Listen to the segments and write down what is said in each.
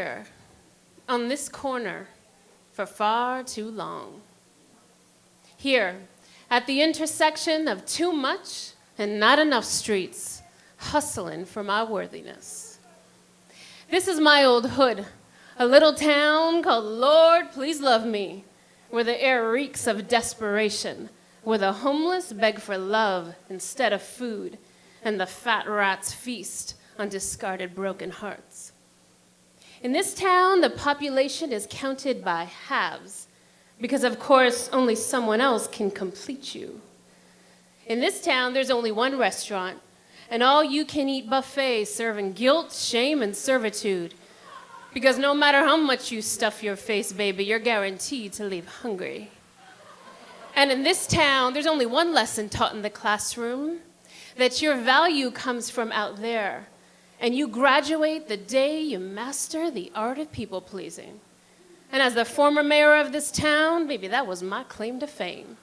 here, on this corner, for far too long. Here, at the intersection of too much and not enough streets, hustling for my worthiness. This is my old hood, a little town called Lord, Please Love Me, where the air reeks of desperation, where the homeless beg for love instead of food, and the fat rats feast on discarded broken hearts. In this town, the population is counted by halves, because of course, only someone else can complete you. In this town, there's only one restaurant, an all-you-can-eat buffet serving guilt, shame, and servitude, because no matter how much you stuff your face, baby, you're guaranteed to leave hungry. And in this town, there's only one lesson taught in the classroom, that your value comes from out there, and you graduate the day you master the art of people-pleasing. And as the former mayor of this town, baby, that was my claim to fame.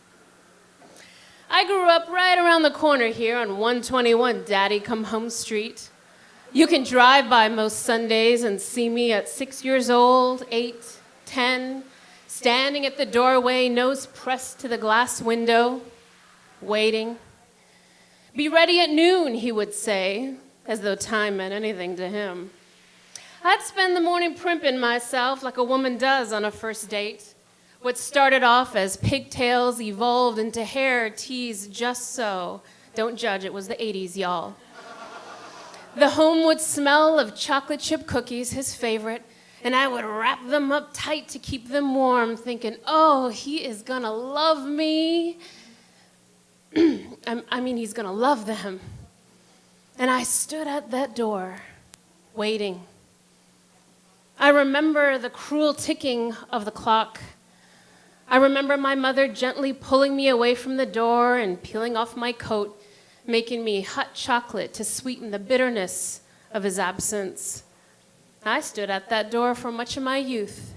I grew up right around the corner here on 121 Daddy Come Home Street. You can drive by most Sundays and see me at 6 years old, 8, 10, standing at the doorway, nose pressed to the glass window, waiting. Be ready at noon, he would say, as though time meant anything to him. I'd spend the morning primping myself like a woman does on a first date. What started off as pigtails evolved into hair teased just so. Don't judge, it was the 80s, y'all. The home would smell of chocolate chip cookies, his favorite, and I would wrap them up tight to keep them warm, thinking, oh, he is gonna love me. He's gonna love them. And I stood at that door, waiting. I remember the cruel ticking of the clock. I remember my mother gently pulling me away from the door and peeling off my coat, making me hot chocolate to sweeten the bitterness of his absence. I stood at that door for much of my youth.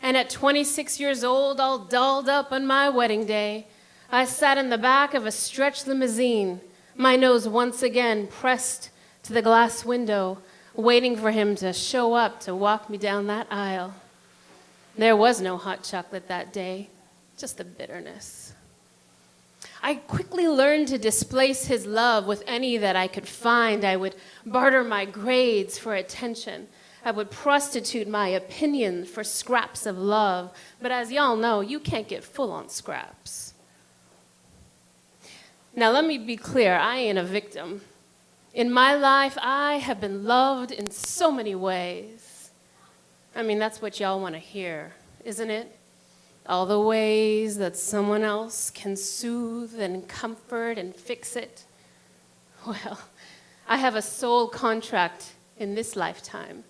And at 26 years old, all dolled up on my wedding day, I sat in the back of a stretch limousine, my nose once again pressed to the glass window, waiting for him to show up to walk me down that aisle. There was no hot chocolate that day, just the bitterness. I quickly learned to displace his love with any that I could find. I would barter my grades for attention. I would prostitute my opinion for scraps of love. But as y'all know, you can't get full on scraps. Now let me be clear, I ain't a victim. In my life, I have been loved in so many ways. That's what y'all want to hear, isn't it? All the ways that someone else can soothe and comfort and fix it. Well, I have a soul contract in this lifetime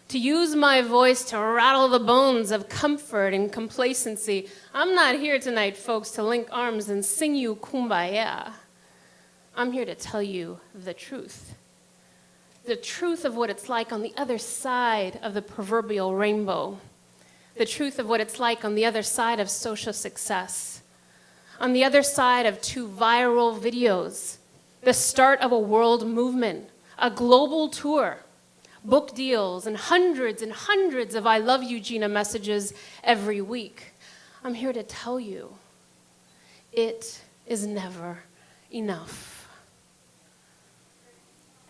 to use my voice to rattle the bones of comfort and complacency. I'm not here tonight, folks, to link arms and sing you kumbaya. I'm here to tell you the truth of what it's like on the other side of the proverbial rainbow, the truth of what it's like on the other side of social success, on the other side of 2 viral videos, the start of a world movement, a global tour, book deals, and hundreds of I love you, Gina messages every week. I'm here to tell you, it is never enough.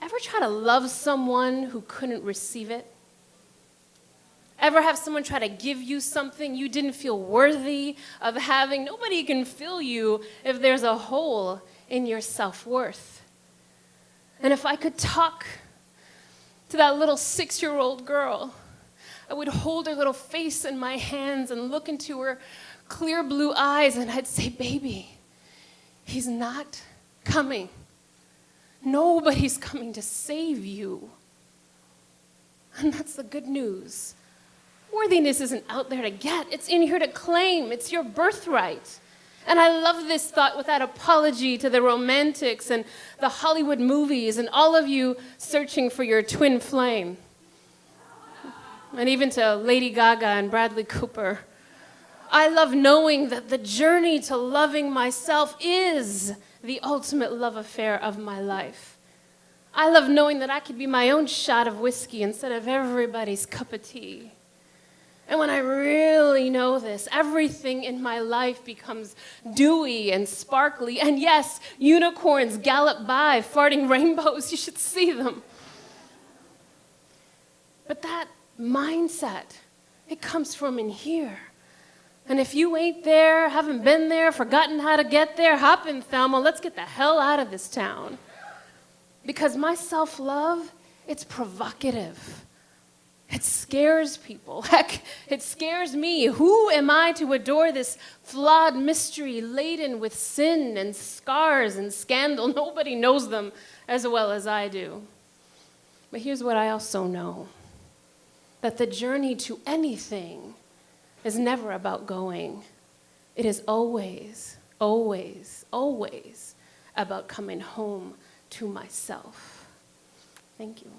Ever try to love someone who couldn't receive it? Ever have someone try to give you something you didn't feel worthy of having? Nobody can fill you if there's a hole in your self-worth. And if I could talk to that little 6-year-old girl, I would hold her little face in my hands and look into her clear blue eyes, and I'd say, baby, he's not coming. Nobody's coming to save you. And that's the good news. Worthiness isn't out there to get. It's in here to claim. It's your birthright. And I love this thought without apology to the romantics and the Hollywood movies and all of you searching for your twin flame. And even to Lady Gaga and Bradley Cooper. I love knowing that the journey to loving myself is the ultimate love affair of my life. I love knowing that I could be my own shot of whiskey instead of everybody's cup of tea. And when I really know this, everything in my life becomes dewy and sparkly. And yes, unicorns gallop by, farting rainbows. You should see them. But that mindset, it comes from in here. And if you ain't there, haven't been there, forgotten how to get there, hop in, Thelma. Let's get the hell out of this town. Because my self-love, it's provocative. It scares people. Heck, it scares me. Who am I to adore this flawed mystery laden with sin and scars and scandal? Nobody knows them as well as I do. But here's what I also know. That the journey to anything is never about going. It is always, always, always about coming home to myself. Thank you.